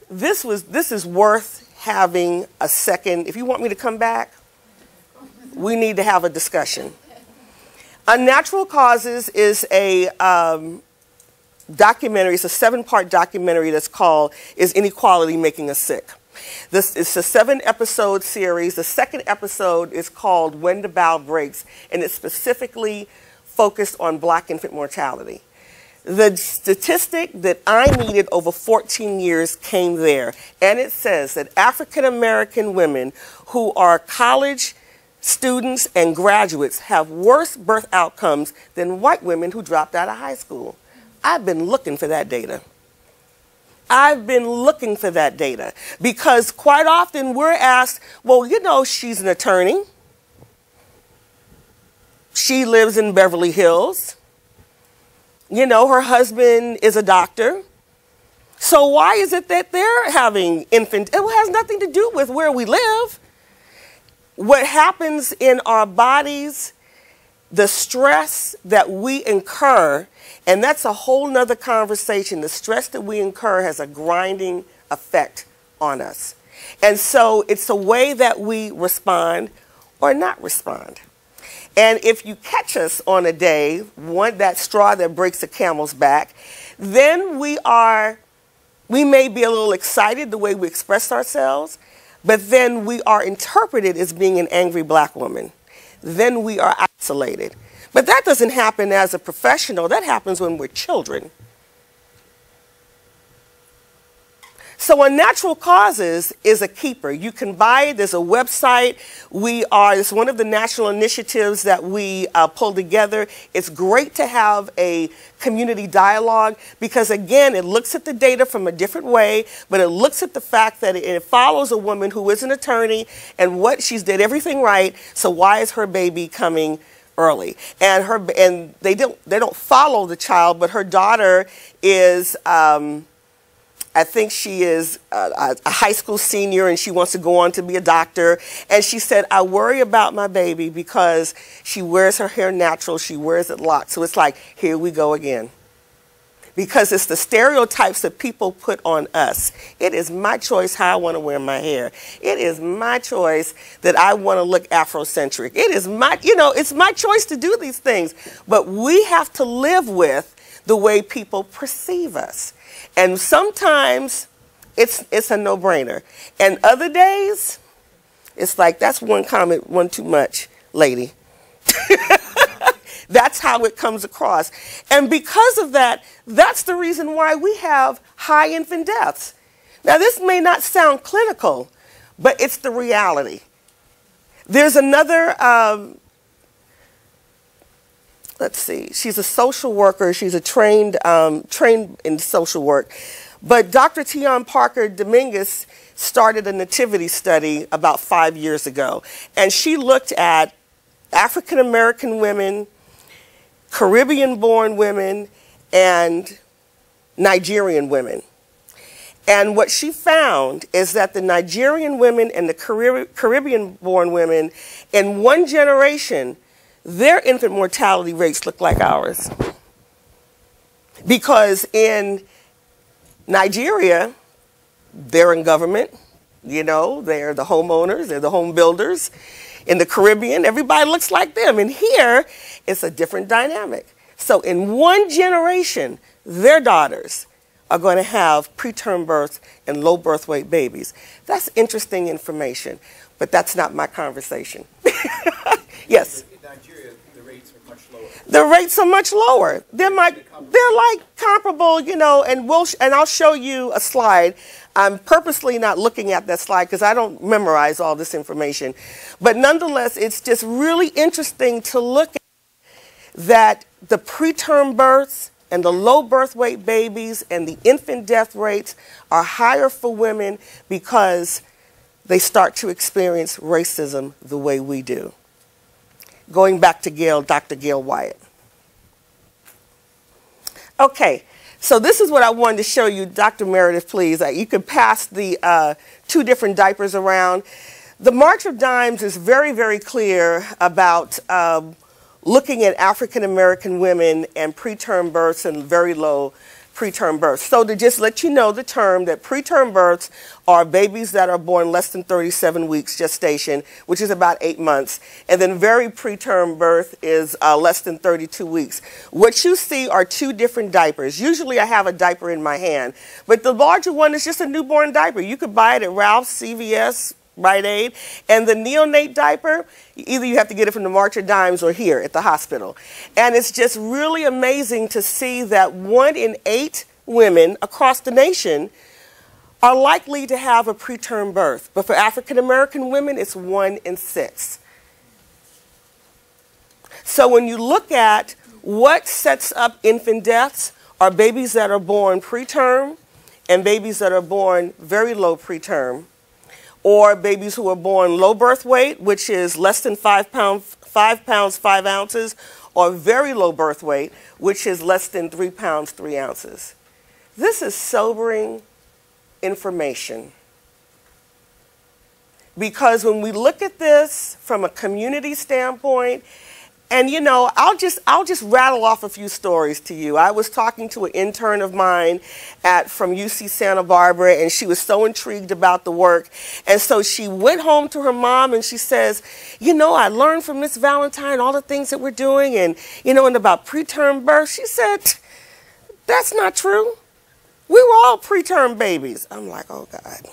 this is worth having a second. If you want me to come back, we need to have a discussion. Unnatural Causes is a documentary. It's a 7-part documentary that's called Is Inequality Making Us Sick? This is a 7-episode series. The second episode is called When the Bow Breaks, and it's specifically focused on Black infant mortality. The statistic that I needed over 14 years came there, and it says that African American women who are college students and graduates have worse birth outcomes than white women who dropped out of high school. I've been looking for that data. I've been looking for that data because quite often we're asked, well, you know, she's an attorney. She lives in Beverly Hills. You know, her husband is a doctor. So why is it that they're having infant? It has nothing to do with where we live. What happens in our bodies, the stress that we incur, and that's a whole nother conversation. The stress that we incur has a grinding effect on us. And so it's a way that we respond or not respond. And if you catch us on a day, that straw that breaks the camel's back, then we may be a little excited the way we express ourselves, but then we are interpreted as being an angry Black woman. Then we are isolated. But that doesn't happen as a professional. That happens when we're children. So Unnatural Causes is a keeper. You can buy it. There's a website. It's one of the national initiatives that we pull together. It's great to have a community dialogue because, again, it looks at the data from a different way, but it looks at the fact that it follows a woman who is an attorney and what she's did everything right. So why is her baby coming early? And they don't follow the child, but her daughter is I think she is a high school senior and she wants to go on to be a doctor. And she said, I worry about my baby because she wears her hair natural. She wears it locked. So it's like, here we go again. Because it's the stereotypes that people put on us. It is my choice how I want to wear my hair. It is my choice that I want to look Afrocentric. It is it's my choice to do these things. But we have to live with the way people perceive us. And sometimes it's a no-brainer. And other days, it's like, that's one comment, one too much, lady. That's how it comes across. And because of that, that's the reason why we have high infant deaths. Now, this may not sound clinical, but it's the reality. There's another, let's see, she's a social worker. She's a trained in social work. But Dr. Tion Parker Dominguez started a nativity study about 5 years ago. And she looked at African-American women, Caribbean-born women, and Nigerian women. And what she found is that the Nigerian women and the Caribbean-born women, in one generation, their infant mortality rates look like ours. Because in Nigeria, they're in government, you know, they're the homeowners, they're the home builders. In the Caribbean, everybody looks like them. And here, it's a different dynamic. So in one generation, their daughters are going to have preterm births and low birth weight babies. That's interesting information, but that's not my conversation. Yes? In Nigeria, the rates are much lower. The rates are much lower. They're like comparable, you know, and I'll show you a slide. I'm purposely not looking at that slide because I don't memorize all this information. But nonetheless, it's just really interesting to look at that the preterm births and the low birth weight babies and the infant death rates are higher for women because they start to experience racism the way we do. Going back to Dr. Gail Wyatt. Okay, so this is what I wanted to show you. Dr. Meredith, please. You can pass the 2 different diapers around. The March of Dimes is very, very clear about looking at African American women and preterm births and very low preterm births. So to just let you know the term, that preterm births are babies that are born less than 37 weeks gestation, which is about 8 months. And then very preterm birth is less than 32 weeks. What you see are two different diapers. Usually I have a diaper in my hand, but the larger one is just a newborn diaper. You could buy it at Ralph's, CVS, Rite Aid. And the neonate diaper, either you have to get it from the March of Dimes or here at the hospital. And it's just really amazing to see that 1 in 8 women across the nation are likely to have a preterm birth. But for African American women, it's 1 in 6. So when you look at what sets up infant deaths, are babies that are born preterm and babies that are born very low preterm, or babies who are born low birth weight, which is less than 5 pounds 5 ounces, or very low birth weight, which is less than 3 pounds 3 ounces. This is sobering information, because when we look at this from a community standpoint, and you know, I'll just rattle off a few stories to you. I was talking to an intern of mine from UC Santa Barbara, and she was so intrigued about the work. And so she went home to her mom and she says, you know, I learned from Miss Valentine all the things that we're doing, and you know, and about preterm birth. She said, that's not true. We were all preterm babies. I'm like, oh God.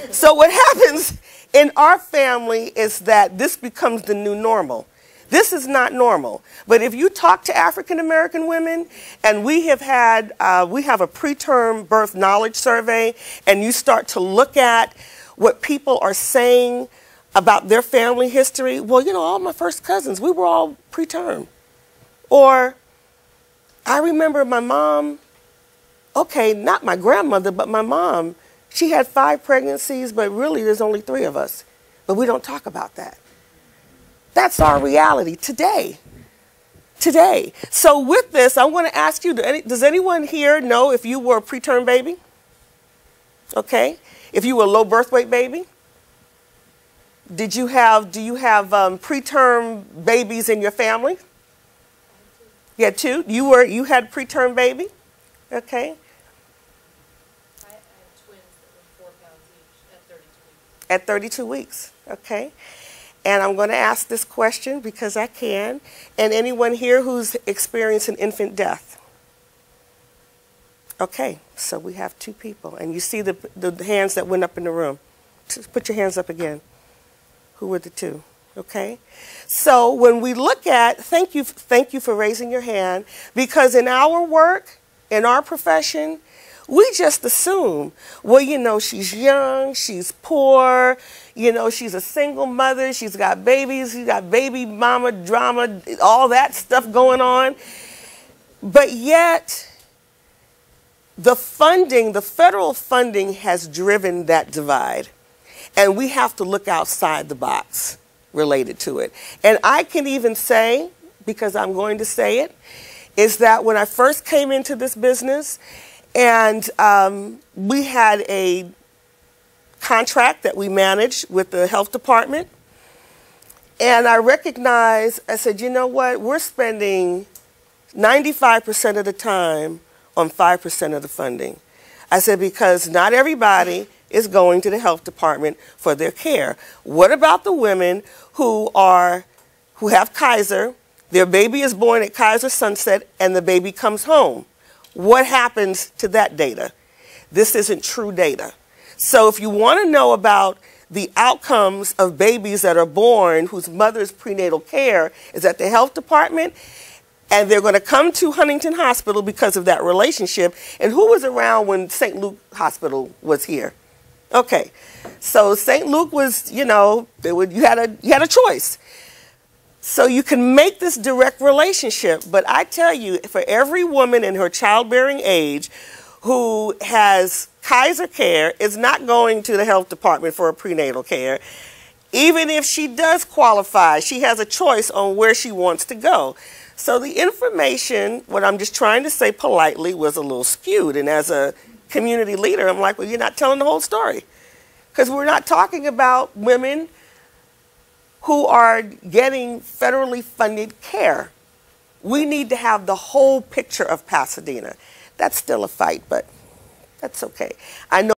So what happens in our family is that this becomes the new normal. This is not normal. But if you talk to African American women, and we have a preterm birth knowledge survey, and you start to look at what people are saying about their family history, well, you know, all my first cousins, we were all preterm. Or I remember my mom, okay, not my grandmother, but my mom, she had 5 pregnancies, but really there's only 3 of us. But we don't talk about that. That's our reality today. Today. So with this, I want to ask you, does anyone here know if you were a preterm baby? Okay. If you were a low birth weight baby? Do you have preterm babies in your family? You had 2? You had preterm baby? Okay. At 32 weeks, okay? And I'm going to ask this question because I can. And anyone here who's experienced an infant death? Okay, so we have 2 people. And you see the hands that went up in the room. Just put your hands up again. Who were the 2? Okay? So when we look at, thank you for raising your hand, because in our work, in our profession, we just assume, well, you know, she's young, she's poor, you know, she's a single mother, she's got babies, she's got baby mama drama, all that stuff going on. But yet, the funding, the federal funding has driven that divide. And we have to look outside the box related to it. And I can even say, because I'm going to say it, is that when I first came into this business, and we had a contract that we managed with the health department. And I recognized, I said, you know what, we're spending 95% of the time on 5% of the funding. I said, because not everybody is going to the health department for their care. What about the women who have Kaiser, their baby is born at Kaiser Sunset, and the baby comes home? What happens to that data? This isn't true data. So if you want to know about the outcomes of babies that are born whose mother's prenatal care is at the health department, and they're going to come to Huntington Hospital because of that relationship. And who was around when St. Luke Hospital was here? Okay, so St. Luke was, you know, you had a choice. So you can make this direct relationship, but I tell you, for every woman in her childbearing age who has Kaiser care is not going to the health department for a prenatal care. Even if she does qualify, she has a choice on where she wants to go. So the information, what I'm just trying to say politely, was a little skewed. And as a community leader, I'm like, well, you're not telling the whole story. Because we're not talking about women who are getting federally funded care. We need to have the whole picture of Pasadena. That's still a fight, but that's okay. I know